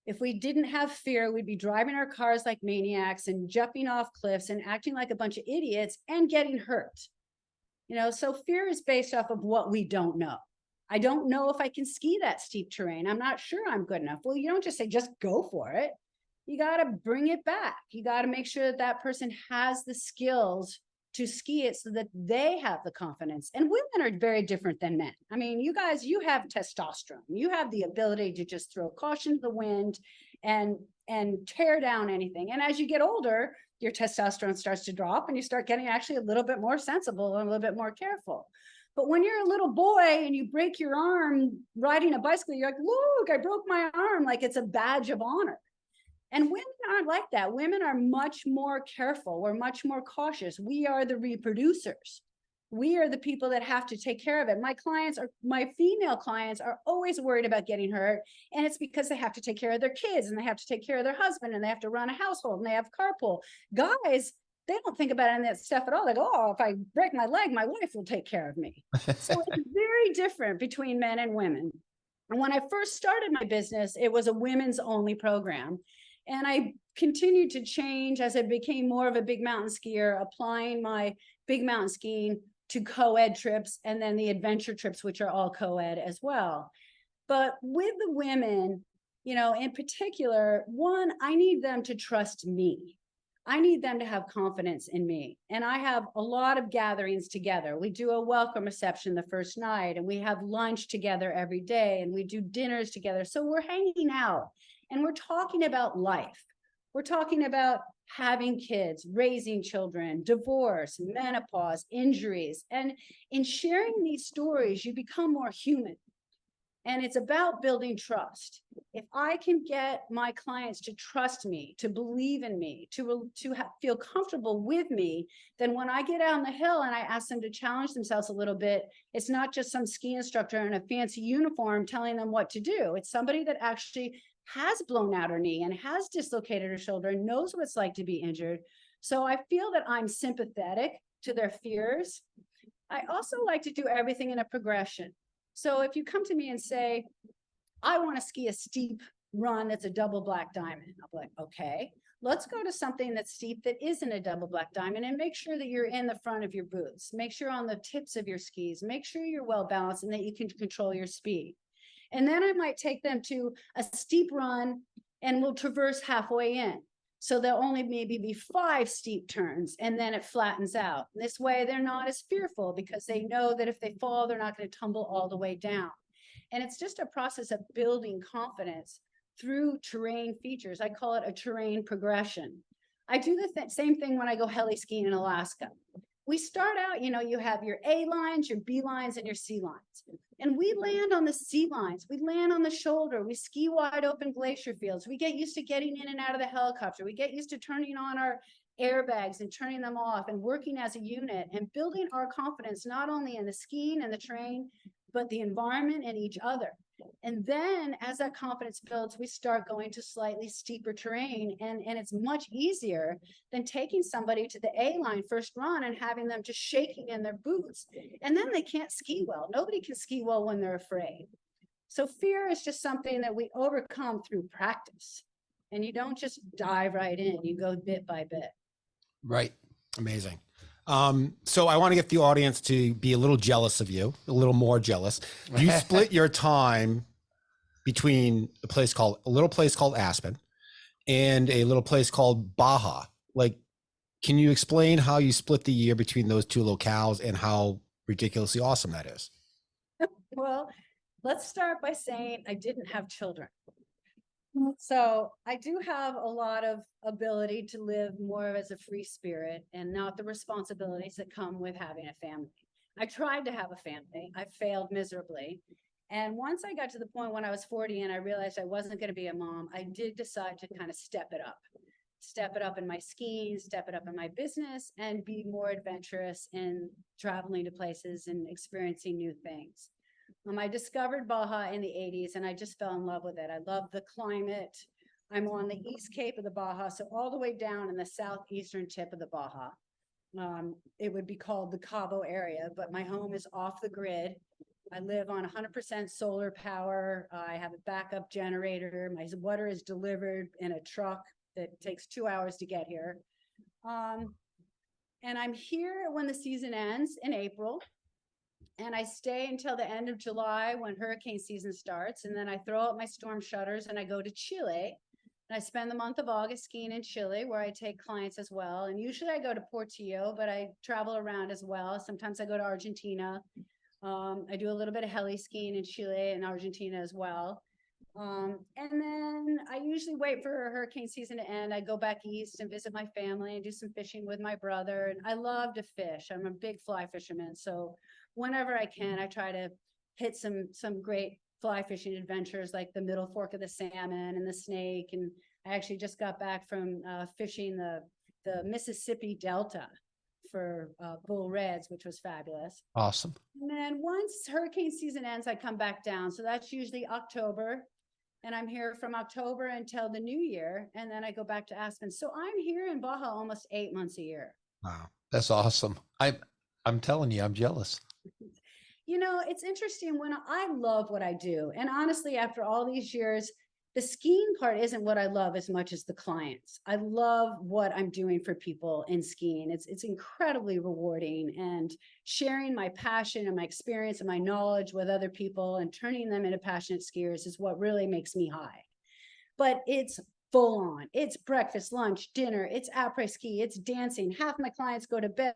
If we didn't have fear, we'd be driving our cars like maniacs and jumping off cliffs and acting like a bunch of idiots and getting hurt. So fear is based off of what we don't know. I don't know if I can ski that steep terrain. I'm not sure I'm good enough. Well, you don't just say, just go for it. You got to bring it back. You got to make sure that that person has the skills to ski it so that they have the confidence. And women are very different than men. I mean, you guys, you have testosterone. You have the ability to just throw caution to the wind and tear down anything. And as you get older, your testosterone starts to drop and you start getting actually a little bit more sensible and a little bit more careful. But when you're a little boy and you break your arm riding a bicycle, you're like, look, I broke my arm, like it's a badge of honor. And women aren't like that. Women are much more careful. We're much more cautious. We are the reproducers. We are the people that have to take care of it. My female clients are always worried about getting hurt. And it's because they have to take care of their kids and they have to take care of their husband and they have to run a household and they have carpool. Guys, they don't think about any of that stuff at all. They go, oh, if I break my leg, my wife will take care of me. So it's very different between men and women. And when I first started my business, it was a women's only program. And I continued to change as I became more of a big mountain skier, applying my big mountain skiing to co-ed trips and then the adventure trips, which are all co-ed as well. But with the women, in particular, one, I need them to trust me. I need them to have confidence in me. And I have a lot of gatherings together. We do a welcome reception the first night, and we have lunch together every day, and we do dinners together. So we're hanging out and we're talking about life. We're talking about having kids, raising children, divorce, menopause, injuries. And in sharing these stories, you become more human. And it's about building trust. If I can get my clients to trust me, to believe in me, to feel comfortable with me, then when I get out on the hill and I ask them to challenge themselves a little bit, it's not just some ski instructor in a fancy uniform telling them what to do. It's somebody that actually has blown out her knee and has dislocated her shoulder and knows what it's like to be injured. So I feel that I'm sympathetic to their fears. I also like to do everything in a progression. So if you come to me and say, I want to ski a steep run that's a double black diamond, I'll be like, okay, let's go to something that's steep that isn't a double black diamond and make sure that you're in the front of your boots. Make sure on the tips of your skis, make sure you're well balanced and that you can control your speed. And then I might take them to a steep run and we'll traverse halfway in. So there'll only maybe be 5 steep turns and then it flattens out. This way they're not as fearful because they know that if they fall, they're not going to tumble all the way down. And it's just a process of building confidence through terrain features. I call it a terrain progression. I do the same thing when I go heli skiing in Alaska. We start out, you have your A lines, your B lines, and your C lines. And we land on the C lines. We land on the shoulder. We ski wide open glacier fields. We get used to getting in and out of the helicopter. We get used to turning on our airbags and turning them off and working as a unit and building our confidence, not only in the skiing and the terrain, but the environment and each other. And then as that confidence builds, we start going to slightly steeper terrain. And it's much easier than taking somebody to the A line first run and having them just shaking in their boots. And then they can't ski well. Nobody can ski well when they're afraid. So fear is just something that we overcome through practice. And you don't just dive right in, you go bit by bit. Right. Amazing. So I want to get the audience to be a little jealous of you, a little more jealous. You split your time between a little place called Aspen and a little place called Baja. Like, can you explain how you split the year between those two locales and how ridiculously awesome that is? Well, let's start by saying I didn't have children. So I do have a lot of ability to live more as a free spirit and not the responsibilities that come with having a family. I tried to have a family. I failed miserably. And once I got to the point when I was 40 and I realized I wasn't going to be a mom, I did decide to kind of step it up in my skiing, step it up in my business, and be more adventurous in traveling to places and experiencing new things. I discovered Baja in the 80s and I just fell in love with it. I love the climate. I'm on the East Cape of the Baja, so all the way down in the southeastern tip of the Baja. It would be called the Cabo area, but my home is off the grid. I live on 100% solar power. I have a backup generator. My water is delivered in a truck that takes 2 hours to get here. And I'm here when the season ends in April. and I stay until the end of July when hurricane season starts. And then I throw out my storm shutters and I go to Chile. And I spend the month of August skiing in Chile, where I take clients as well. And usually I go to Portillo, but I travel around as well. Sometimes I go to Argentina. I do a little bit of heli skiing in Chile and Argentina as well. And then I usually wait for hurricane season to end. I go back east and visit my family and do some fishing with my brother. And I love to fish. I'm a big fly fisherman. So whenever I can, I try to hit some great fly fishing adventures, like the Middle Fork of the Salmon and the Snake. And I actually just got back from fishing the Mississippi Delta for bull reds, which was fabulous. Awesome. And then once hurricane season ends, I come back down. So that's usually October. And I'm here from October until the new year. And then I go back to Aspen. So I'm here in Baja almost 8 months a year. Wow. That's awesome. I'm telling you, I'm jealous. You know, it's interesting when I love what I do. And honestly, after all these years, the skiing part isn't what I love as much as the clients. I love what I'm doing for people in skiing. It's incredibly rewarding, and sharing my passion and my experience and my knowledge with other people and turning them into passionate skiers is what really makes me high. But it's full on. It's breakfast, lunch, dinner, it's après ski, it's dancing. Half my clients go to bed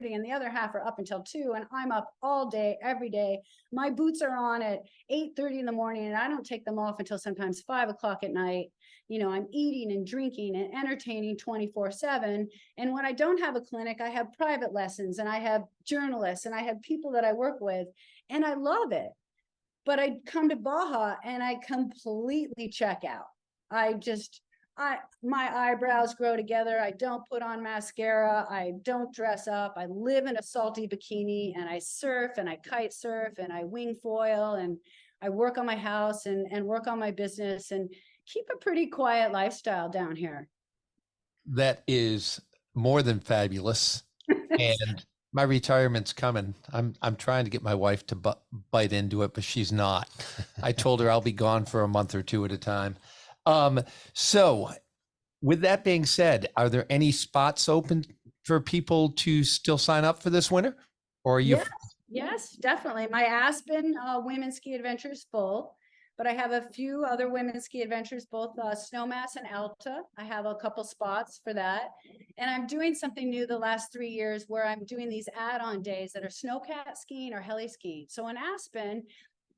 and the other half are up until 2, and I'm up all day, every day. My boots are on at 8:30 in the morning, and I don't take them off until sometimes 5 o'clock at night. You know, I'm eating and drinking and entertaining 24/7. And when I don't have a clinic, I have private lessons, and I have journalists, and I have people that I work with, and I love it. But I come to Baja and I completely check out. My eyebrows grow together. I don't put on mascara. I don't dress up. I live in a salty bikini, and I surf and I kite surf and I wing foil, and I work on my house and work on my business and keep a pretty quiet lifestyle down here. That is more than fabulous. And my retirement's coming. I'm trying to get my wife to bite into it, but she's not. I told her I'll be gone for a month or 2 at a time. So with that being said, are there any spots open for people to still sign up for this winter? Or are you? Yes, definitely. My Aspen women's ski adventure is full, but I have a few other women's ski adventures, both Snowmass and Alta. I have a couple spots for that. And I'm doing something new the last 3 years, where I'm doing these add-on days that are snowcat skiing or heli skiing. So in Aspen,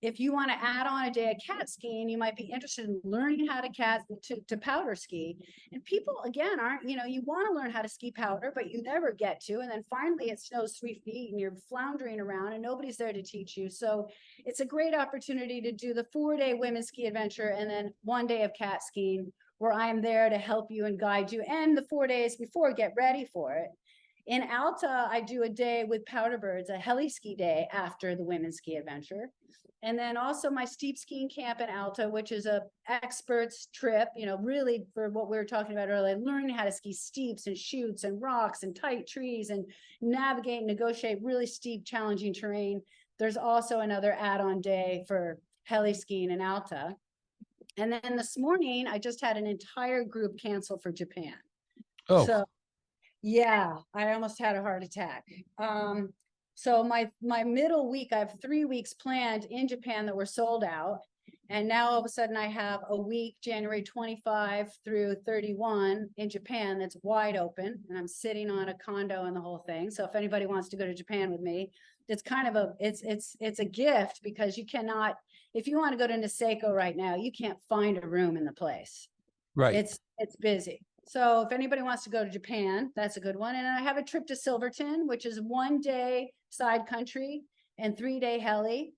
if you want to add on a day of cat skiing, you might be interested in learning how to powder ski. And people, again, you want to learn how to ski powder, but you never get to. And then finally it snows 3 feet and you're floundering around and nobody's there to teach you. So it's a great opportunity to do the 4-day women's ski adventure and then 1 day of cat skiing, where I am there to help you and guide you. And the 4 days before, get ready for it. In Alta, I do a day with powder birds, a heli ski day after the women's ski adventure. And then also my steep skiing camp in Alta, which is a experts trip, really for what we were talking about earlier, learning how to ski steeps and chutes and rocks and tight trees and navigate and negotiate really steep, challenging terrain. There's also another add-on day for heli skiing in Alta. And then this morning, I just had an entire group cancel for Japan. Oh. So yeah, I almost had a heart attack. So my middle week, I have 3 weeks planned in Japan that were sold out. And now all of a sudden I have a week, January 25 through 31 in Japan, that's wide open. And I'm sitting on a condo and the whole thing. So if anybody wants to go to Japan with me, it's kind of it's a gift, because you cannot, if you want to go to Niseko right now, you can't find a room in the place. Right. It's busy. So if anybody wants to go to Japan, that's a good one. And I have a trip to Silverton, which is 1 day side country and 3-day heli.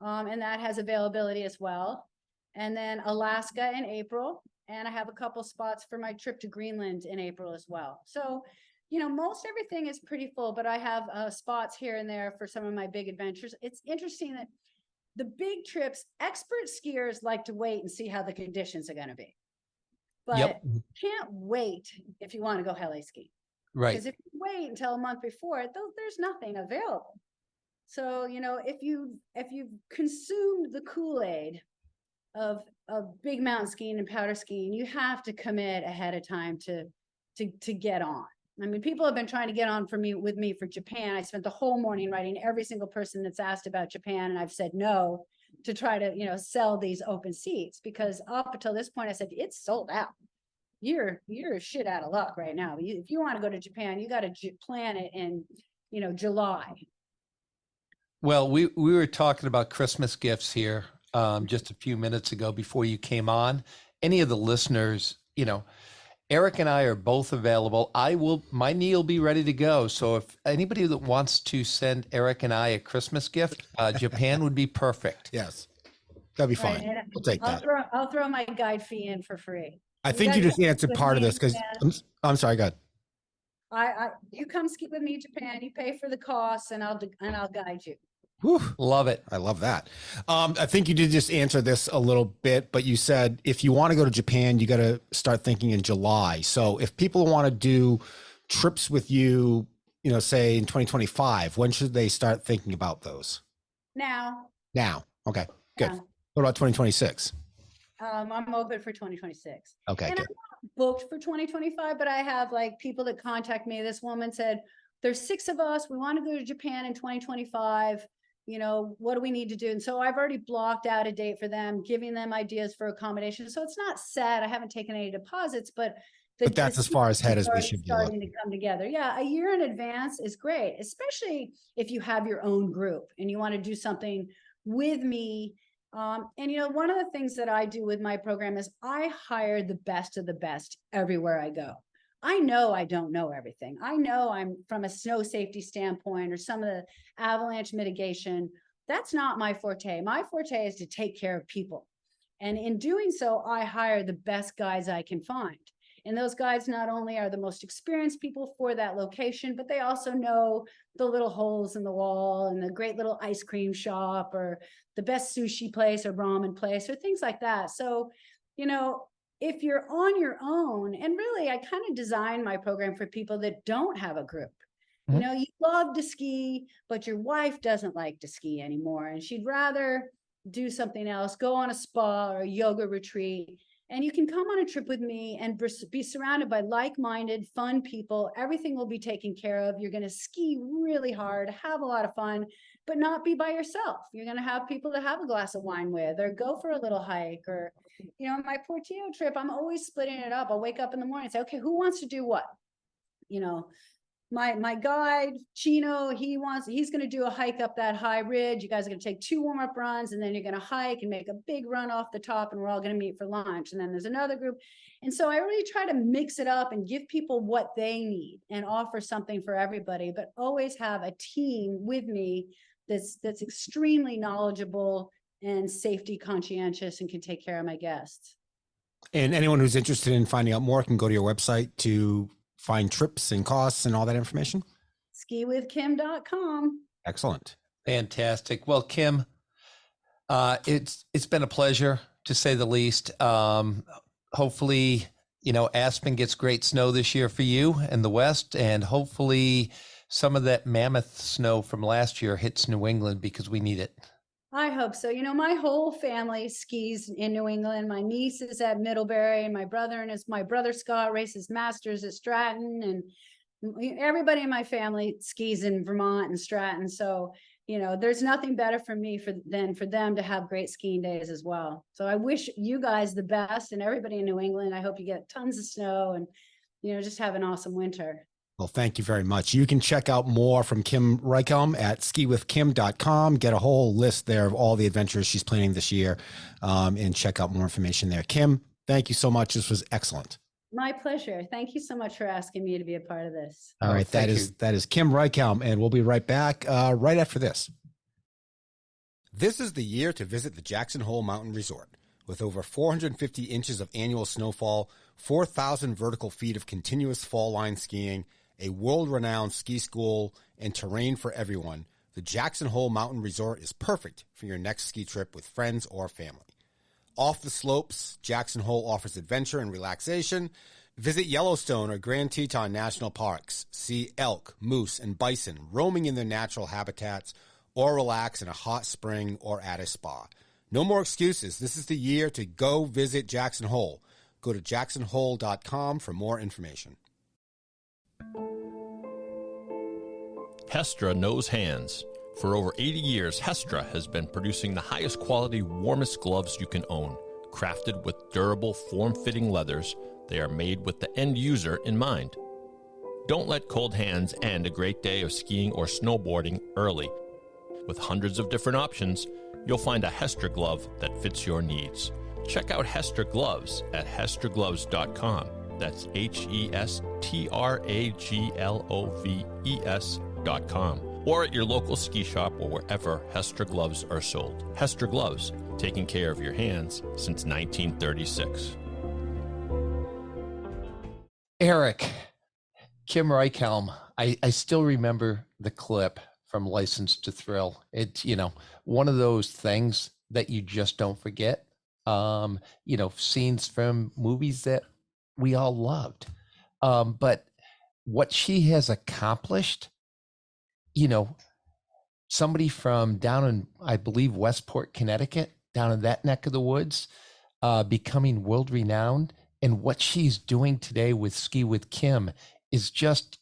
And that has availability as well. And then Alaska in April. And I have a couple spots for my trip to Greenland in April as well. So, most everything is pretty full, but I have spots here and there for some of my big adventures. It's interesting that the big trips, expert skiers like to wait and see how the conditions are going to be. But can't wait if you want to go heli ski. Right. Because if you wait until a month before, there's nothing available. So, if you've consumed the Kool-Aid of big mountain skiing and powder skiing, you have to commit ahead of time to get on. I mean, people have been trying to get on with me for Japan. I spent the whole morning writing every single person that's asked about Japan, and I've said no to try to, sell these open seats, because up until this point, I said, it's sold out. You're shit out of luck right now. If you want to go to Japan, you got to plan it in, July. Well, we were talking about Christmas gifts here just a few minutes ago before you came on. Any of the listeners, Eric and I are both available. My knee will be ready to go. So if anybody that wants to send Eric and I a Christmas gift, Japan would be perfect. Yes, that'd be fine. Right, We'll take that. I'll throw my guide fee in for free. I think you just answered part of this because I'm sorry, go ahead. You come ski with me to Japan, you pay for the costs, and I'll guide you. Whew. Love it. I love that. I think you did just answer this a little bit, but you said if you want to go to Japan, you got to start thinking in July. So if people want to do trips with you, say in 2025, when should they start thinking about those? Now. Okay, good. Now. What about 2026? I'm open for 2026. Okay, and good. I'm not booked for 2025, but I have people that contact me. This woman said, there's 6 of us. We want to go to Japan in 2025. What do we need to do? And so I've already blocked out a date for them, giving them ideas for accommodation. So it's not set. I haven't taken any deposits, but that's as far ahead as we should be starting to come together. Yeah, a year in advance is great, especially if you have your own group and you want to do something with me. And one of the things that I do with my program is I hire the best of the best everywhere I go. I know I don't know everything. I know I'm from a snow safety standpoint or some of the avalanche mitigation. That's not my forte. My forte is to take care of people. And in doing so, I hire the best guides I can find. And those guides not only are the most experienced people for that location, but they also know the little holes in the wall and the great little ice cream shop or the best sushi place or ramen place or things like that. So, if you're on your own, and really, I kind of design my program for people that don't have a group. Mm-hmm. You love to ski, but your wife doesn't like to ski anymore. And she'd rather do something else, go on a spa or a yoga retreat. And you can come on a trip with me and be surrounded by like-minded, fun people. Everything will be taken care of. You're going to ski really hard, have a lot of fun, but not be by yourself. You're going to have people to have a glass of wine with, or go for a little hike, or, my Portillo trip, I'm always splitting it up. I'll wake up in the morning and say, okay, who wants to do what? My guide, Chino, he's going to do a hike up that high ridge. You guys are going to take 2 warm-up runs, and then you're going to hike and make a big run off the top, and we're all going to meet for lunch. And then there's another group. And so I really try to mix it up and give people what they need and offer something for everybody, but always have a team with me that's extremely knowledgeable and safety conscientious and can take care of my guests. And anyone who's interested in finding out more can go to your website to find trips and costs and all that information? skiwithkim.com. Excellent. Fantastic. Well, Kim, it's been a pleasure, to say the least. Hopefully, Aspen gets great snow this year for you in the West, and hopefully some of that mammoth snow from last year hits New England, because we need it. I hope so. My whole family skis in New England. My niece is at Middlebury, and my brother Scott races masters at Stratton, and everybody in my family skis in Vermont and Stratton. So, there's nothing better for me than for them to have great skiing days as well. So I wish you guys the best, and everybody in New England. I hope you get tons of snow and, just have an awesome winter. Well, thank you very much. You can check out more from Kim Reichhelm at skiwithkim.com. Get a whole list there of all the adventures she's planning this year, and check out more information there. Kim, thank you so much. This was excellent. My pleasure. Thank you so much for asking me to be a part of this. All right. That is Kim Reichhelm, and we'll be right back right after this. This is the year to visit the Jackson Hole Mountain Resort. With over 450 inches of annual snowfall, 4,000 vertical feet of continuous fall line skiing, a world-renowned ski school, and terrain for everyone, the Jackson Hole Mountain Resort is perfect for your next ski trip with friends or family. Off the slopes, Jackson Hole offers adventure and relaxation. Visit Yellowstone or Grand Teton National Parks. See elk, moose, and bison roaming in their natural habitats, or relax in a hot spring or at a spa. No more excuses. This is the year to go visit Jackson Hole. Go to jacksonhole.com for more information. Hestra knows hands. For over 80 years, Hestra has been producing the highest quality, warmest gloves you can own. Crafted with durable, form-fitting leathers, they are made with the end user in mind. Don't let cold hands end a great day of skiing or snowboarding early. With hundreds of different options, you'll find a Hestra glove that fits your needs. Check out Hestra Gloves at hestragloves.com. That's HESTRAGLOVES.com. Or at your local ski shop or wherever Hestra Gloves are sold. Hestra Gloves, taking care of your hands since 1936. Eric, Kim Reichhelm, I still remember the clip from License to Thrill. It's, one of those things that you just don't forget. Scenes from movies that we all loved. But what she has accomplished, somebody from down in, I believe, Westport, Connecticut, down in that neck of the woods, becoming world renowned. And what she's doing today with Ski with Kim is just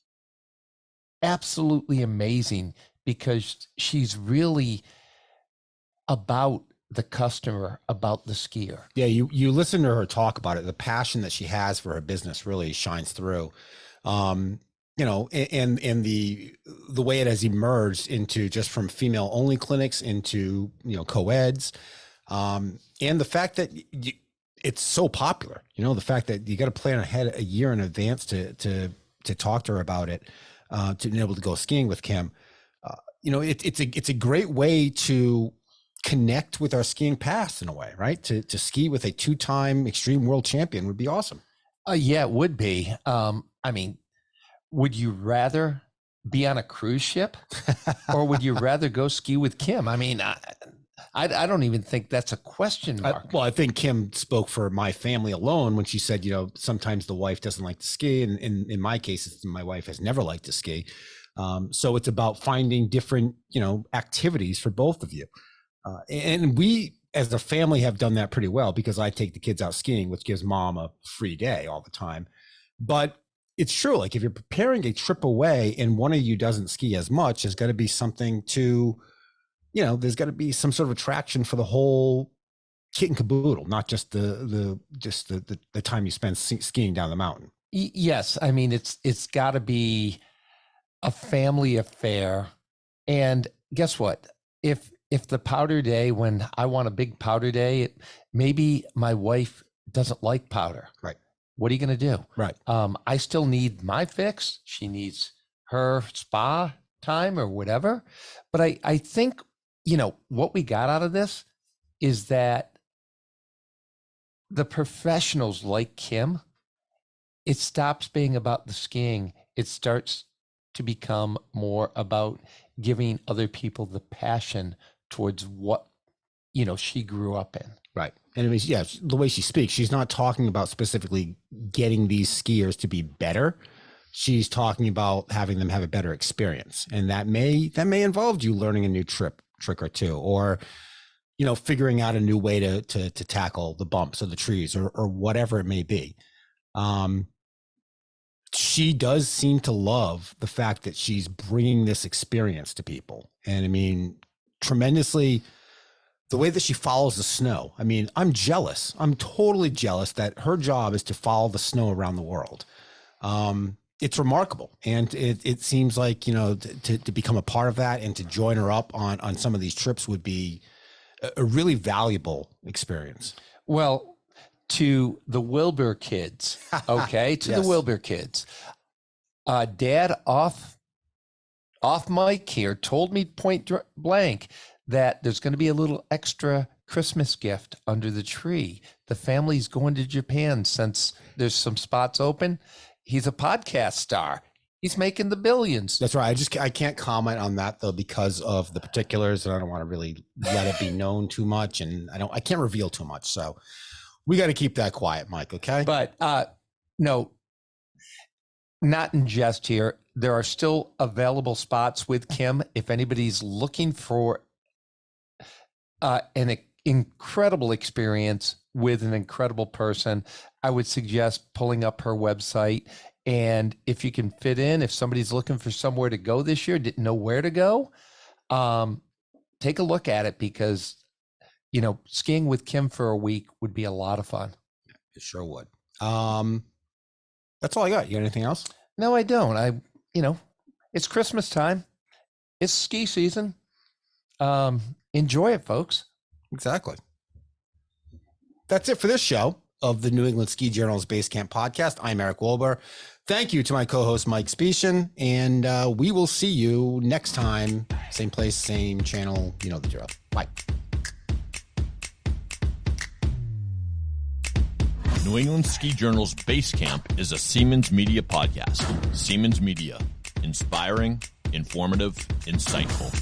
absolutely amazing, because she's really about the customer, about the skier. Yeah, you listen to her talk about it. The passion that she has for her business really shines through. And the way it has emerged into just from female only clinics into, co-eds, and the fact that it's so popular, the fact that you got to plan ahead a year in advance to talk to her about it, to be able to go skiing with Kim. It's a great way to connect with our skiing past in a way, right? To ski with a 2-time extreme world champion would be awesome. Yeah, it would be. Would you rather be on a cruise ship or would you rather go ski with Kim? I don't even think that's a question mark. I think Kim spoke for my family alone when she said, sometimes the wife doesn't like to ski. And in my case, my wife has never liked to ski. So it's about finding different, activities for both of you. And we, as a family, have done that pretty well, because I take the kids out skiing, which gives mom a free day all the time. But it's true. Like, if you're preparing a trip away and one of you doesn't ski as much, there's got to be something to, there's got to be some sort of attraction for the whole kit and caboodle, not just the time you spend skiing down the mountain. Yes. It's got to be a family affair. And guess what? If the powder day, when I want a big powder day, maybe my wife doesn't like powder. Right. What are you going to do? Right. I still need my fix. She needs her spa time or whatever. But I think, what we got out of this is that the professionals like Kim, it stops being about the skiing. It starts to become more about giving other people the passion towards what, she grew up in. Right. And the way she speaks, she's not talking about specifically getting these skiers to be better. She's talking about having them have a better experience. And that may involve you learning a new trick or two, or, figuring out a new way to tackle the bumps or the trees or whatever it may be. She does seem to love the fact that she's bringing this experience to people. And tremendously, the way that she follows the snow. I'm jealous. I'm totally jealous that her job is to follow the snow around the world. It's remarkable. And it seems like, to become a part of that and to join her up on some of these trips would be a really valuable experience. Well, to the Wilbur kids, okay? To Yes. the Wilbur kids. Dad off mic here told me point blank that there's going to be a little extra Christmas gift under the tree. The family's going to Japan since there's some spots open. He's a podcast star. He's making the billions. That's right. I can't comment on that though, because of the particulars, and I don't want to really let it be known too much. And I can't reveal too much. So we got to keep that quiet, Mike. Okay. But no, not in jest here. There are still available spots with Kim. If anybody's looking for an incredible experience with an incredible person, I would suggest pulling up her website And if you can fit in, if somebody's looking for somewhere to go this year, didn't know where to go, take a look at it, because, skiing with Kim for a week would be a lot of fun. It sure would. That's all I got. You got anything else? No, I don't. It's Christmas time. It's ski season. Enjoy it, folks. Exactly. That's it for this show of the New England Ski Journal's Basecamp Podcast. I'm Eric Wolber. Thank you to my co-host, Mike Spiecian, and we will see you next time. Same place, same channel. You know the drill. Bye. New England Ski Journal's Basecamp is a Seamans Media podcast. Seamans Media. Inspiring, informative, insightful.